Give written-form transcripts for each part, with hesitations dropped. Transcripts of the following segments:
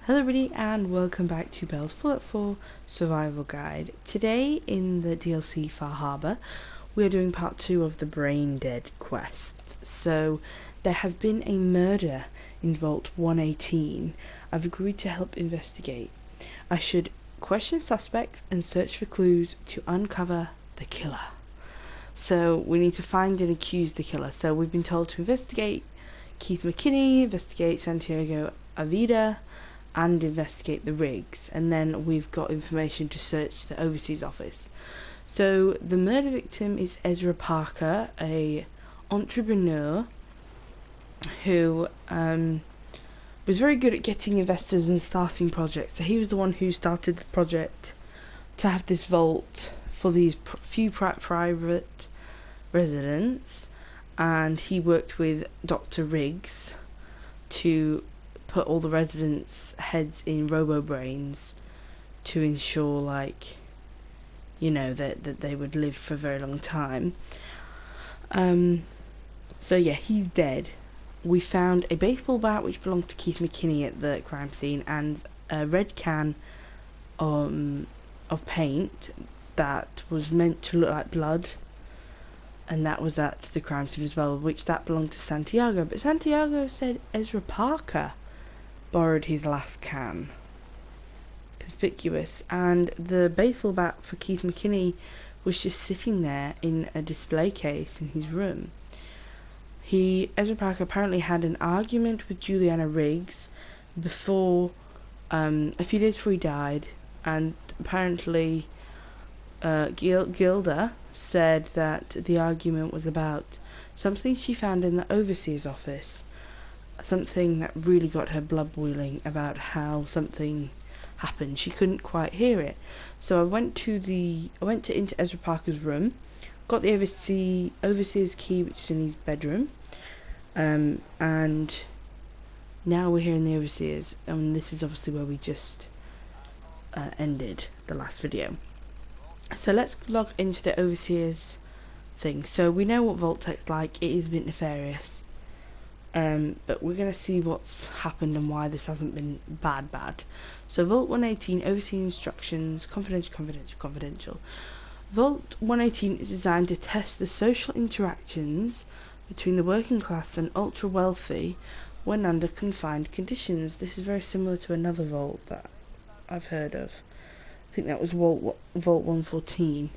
Hello everybody and welcome back to Belle's Fallout 4 Survival Guide. Today in the DLC for Harbour, we are doing part 2 of the Brain Dead quest. So, there has been a murder in Vault 118. I've agreed to help investigate. I should question suspects and search for clues to uncover the killer. So, we need to find and accuse the killer. So, we've been told to investigate Keith McKinney, investigate Santiago Avida, and investigate the rigs, and then we've got information to search the overseas office. So the murder victim is Ezra Parker, a entrepreneur who was very good at getting investors and starting projects. So he was the one who started the project to have this vault for these few private residents, and he worked with Dr. Riggs to put all the residents' heads in robo-brains to ensure, like, you know, that they would live for a very long time. So yeah, he's dead. We found a baseball bat which belonged to Keith McKinney at the crime scene, and a red can of paint that was meant to look like blood, and that was at the crime scene as well, which that belonged to Santiago. But Santiago said Ezra Parker borrowed his last can. Conspicuous. And the baseball bat for Keith McKinney was just sitting there in a display case in his room. Ezra Parker apparently had an argument with Juliana Riggs before, a few days before he died, and apparently Gilda said that the argument was about something she found in the overseer's office. Something that really got her blood boiling about how something happened. She couldn't quite hear it. So I went into Ezra Parker's room, got the overseer's key, which is in his bedroom, and now we're here in the overseer's, and this is obviously where we just ended the last video. So let's log into the overseer's thing. So we know what Vault Tech's like. It is a bit nefarious. But we're going to see what's happened and why this hasn't been bad. So Vault 118, overseeing instructions, confidential. Vault 118 is designed to test the social interactions between the working class and ultra wealthy when under confined conditions. This is very similar to another vault that I've heard of. I think that was Vault 114.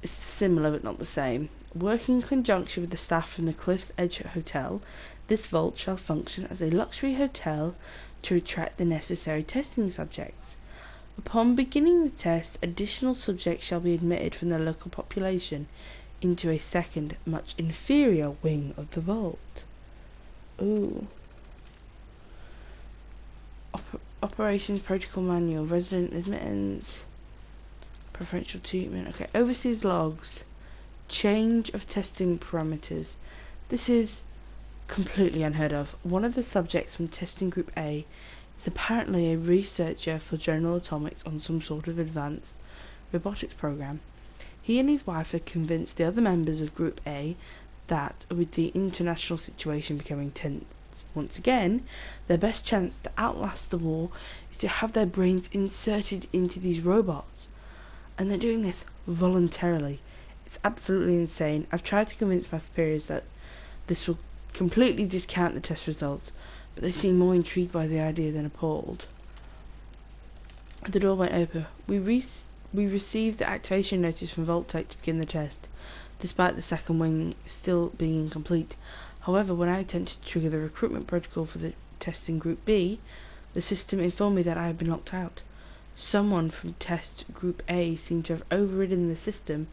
It's similar but not the same. Working in conjunction with the staff from the Cliff's Edge Hotel, this vault shall function as a luxury hotel to attract the necessary testing subjects. Upon beginning the test, additional subjects shall be admitted from the local population into a second, much inferior wing of the vault. Ooh. Operations Protocol Manual, Resident Admittance, Preferential Treatment. Okay, Overseas Logs. Change of testing parameters. This is completely unheard of. One of the subjects from testing group A is apparently a researcher for General Atomics on some sort of advanced robotics program. He and his wife had convinced the other members of group A that, with the international situation becoming tense once again, their best chance to outlast the war is to have their brains inserted into these robots. And they're doing this voluntarily. It's absolutely insane. I've tried to convince my superiors that this will completely discount the test results, but they seem more intrigued by the idea than appalled. The door went open. We received the activation notice from Vault-Tec to begin the test, despite the second wing still being incomplete. However, when I attempted to trigger the recruitment protocol for the testing group B, the system informed me that I had been locked out. Someone from test group A seemed to have overridden the system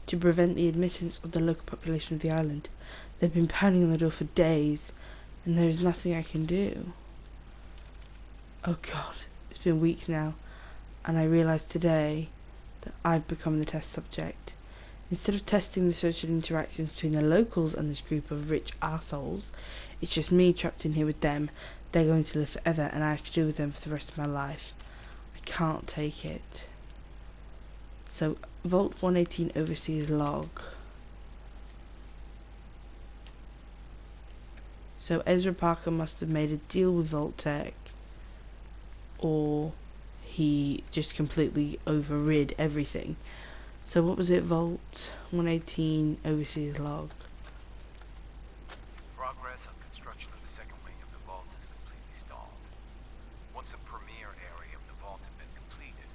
to prevent the admittance of the local population of the island. They've been pounding on the door for days, and there is nothing I can do. Oh god, it's been weeks now, and I realised today that I've become the test subject. Instead of testing the social interactions between the locals and this group of rich arseholes, it's just me trapped in here with them. They're going to live forever, and I have to deal with them for the rest of my life. I can't take it. So, Vault 118 Overseas Log. So Ezra Parker must have made a deal with Vault-Tec, or he just completely overrid everything. So what was it? Vault 118 overseas log. Progress on construction of the second wing of the vault is completely stalled. Once a premier area of the vault had been completed,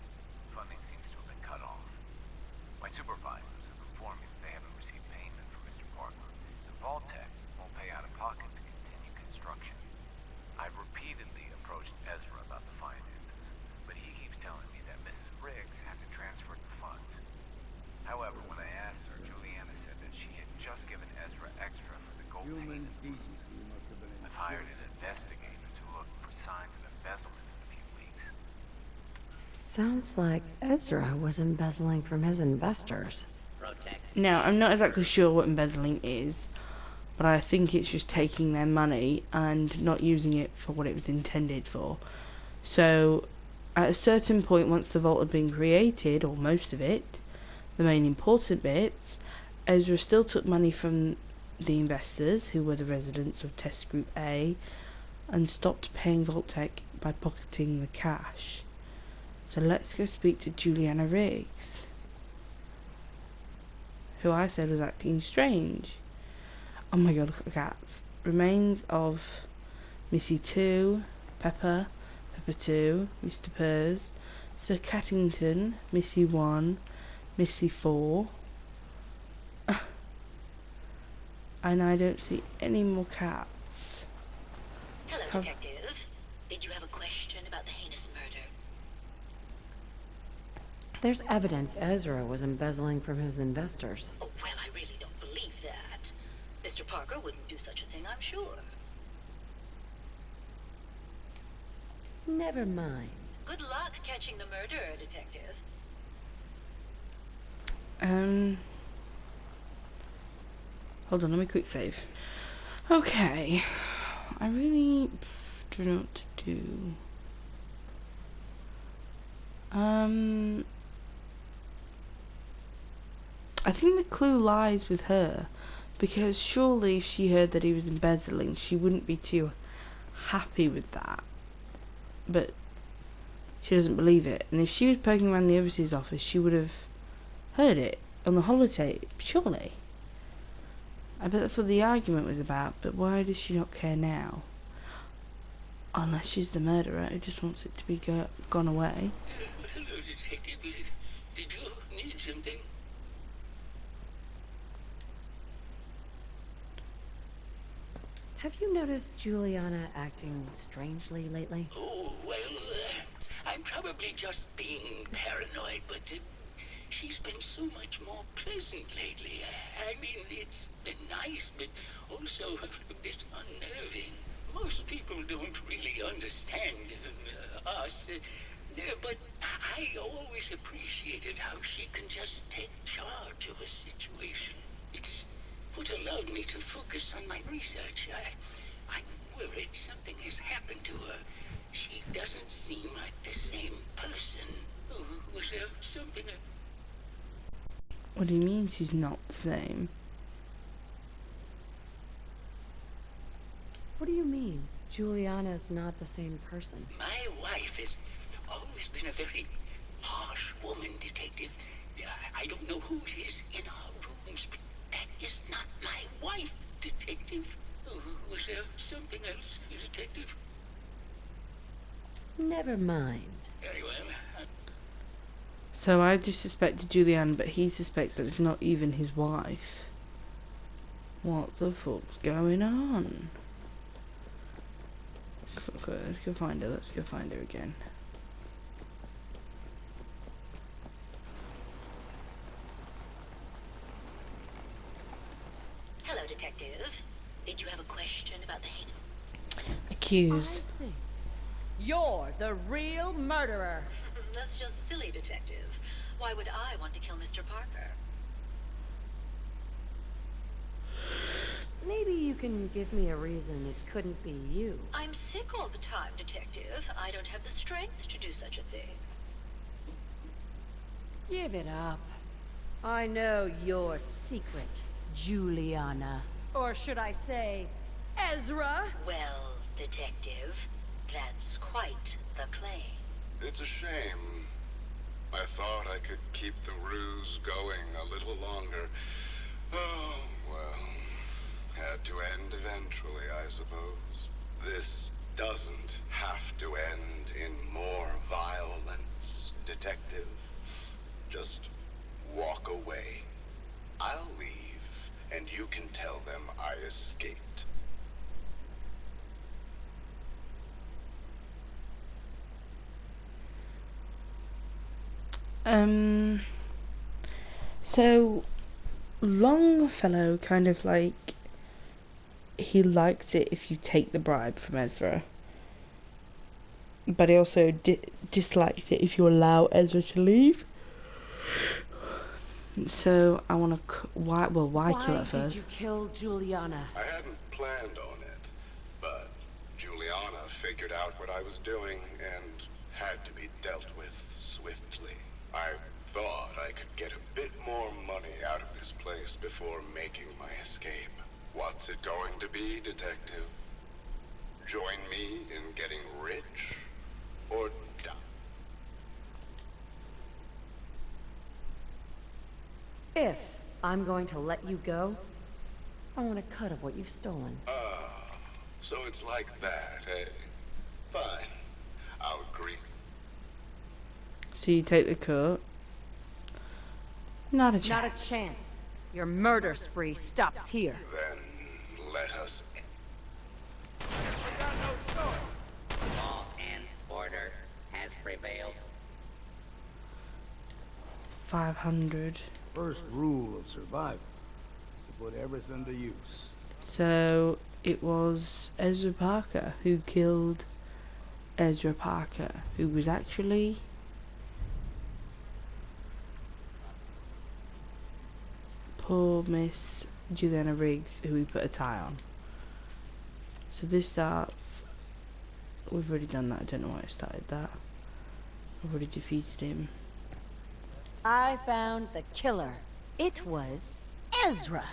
funding seems to have been cut off. My supervisors have informed me that they haven't received payment from Mr. Parker, and Vault-Tec won't pay out of pocket to continue construction. I've repeatedly approached Ezra about the finances, but he keeps telling me that Mrs. Riggs hasn't transferred the funds. However, when I asked her, Juliana said that she had just given Ezra extra for the gold payment. I've hired an investigator to look for signs of embezzlement in a few weeks. Sounds like Ezra was embezzling from his investors. Now, I'm not exactly sure what embezzling is, but I think it's just taking their money and not using it for what it was intended for. So, at a certain point, once the vault had been created, or most of it, the main important bits, Ezra still took money from the investors, who were the residents of Test Group A, and stopped paying Vault-Tec by pocketing the cash. So let's go speak to Juliana Riggs, who I said was acting strange. Oh my god, look at the cats. Remains of Missy 2, Pepper 2, Mr. Purrs, Sir Cattington, Missy 1, Missy 4. And I don't see any more cats. Hello, Detective. Did you have a question about the heinous murder? There's evidence Ezra was embezzling from his investors. Oh, well, I really don't believe that. Mr. Parker wouldn't do such a thing, I'm sure. Never mind. Good luck catching the murderer, Detective. Hold on, let me quick save. Okay. I really don't know what to do. I think the clue lies with her, because surely if she heard that he was embezzling, she wouldn't be too happy with that. But she doesn't believe it, and if she was poking around the overseas office, she would have heard it on the holotape, surely. I bet that's what the argument was about, but why does she not care now? Unless she's the murderer who just wants it to be gone away. Hello, Detective. Did you need something? Have you noticed Juliana acting strangely lately? Oh, well, I'm probably just being paranoid, but she's been so much more pleasant lately. I mean, it's been nice, but also a bit unnerving. Most people don't really understand us, but I always appreciated how she can just take charge of a situation. It's what allowed me to focus on my research. I'm worried something has happened to her. She doesn't seem like the same person. Oh, was there something? What do you mean she's not the same? What do you mean? Juliana's not the same person. My wife has always been a very harsh woman, Detective. I don't know who it is in our rooms, but that is not my wife, Detective. Oh, was there something else, Detective? Never mind. Very well. So I just suspected Julianne, but he suspects that it's not even his wife. What the fuck's going on? Okay, let's go find her. Let's go find her again. Hello, Detective. Did you have a question about the Accused. I think you're the real murderer. That's just silly, Detective. Why would I want to kill Mr. Parker? Maybe you can give me a reason it couldn't be you. I'm sick all the time, Detective. I don't have the strength to do such a thing. Give it up. I know your secret, Juliana. Or should I say, Ezra! Well, Detective, that's quite the claim. It's a shame. I thought I could keep the ruse going a little longer. Oh, well. Had to end eventually, I suppose. This doesn't have to end in more violence, Detective. Just walk away. I'll leave, and you can tell them I escaped. So Longfellow kind of like, he likes it if you take the bribe from Ezra, but he also dislikes it if you allow Ezra to leave. So I want to why kill her Why first? did you kill Juliana? I hadn't planned on it, but Juliana figured out what I was doing and had to be dealt with swiftly. I thought I could get a bit more money out of this place before making my escape. What's it going to be, Detective? Join me in getting rich? Or die? If I'm going to let you go, I want a cut of what you've stolen. Ah, so it's like that, eh? Fine. I'll agree. So you take the cut. Not a chance. Not a chance. Your murder spree stops here. Then let us end. Law and order has prevailed. 500. First rule of survival is to put everything to use. So it was Ezra Parker who killed Ezra Parker, who was actually poor Miss Juliana Riggs, who we put a tie on. So this starts. We've already done that. I don't know why I started that. I've already defeated him. I found the killer. It was Ezra.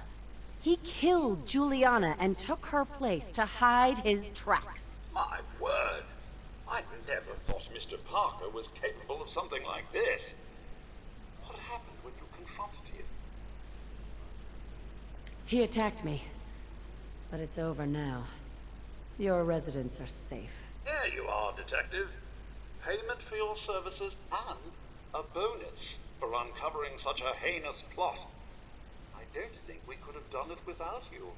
He killed Juliana and took her place to hide his tracks. My word! I never thought Mr. Parker was capable of something like this. What happened when you confronted him? He attacked me. But it's over now. Your residents are safe. There you are, Detective. Payment for your services and a bonus for uncovering such a heinous plot. I don't think we could have done it without you.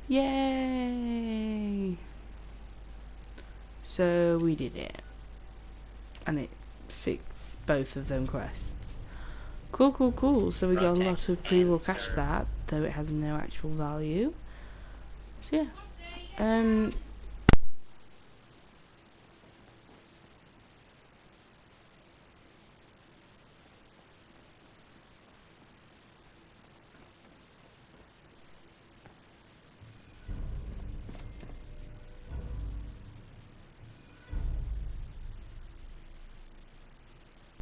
Yay! So we did it. And it fixed both of them quests. Cool, cool, cool. So we got a lot of pre-war cash for that, though it has no actual value. So yeah.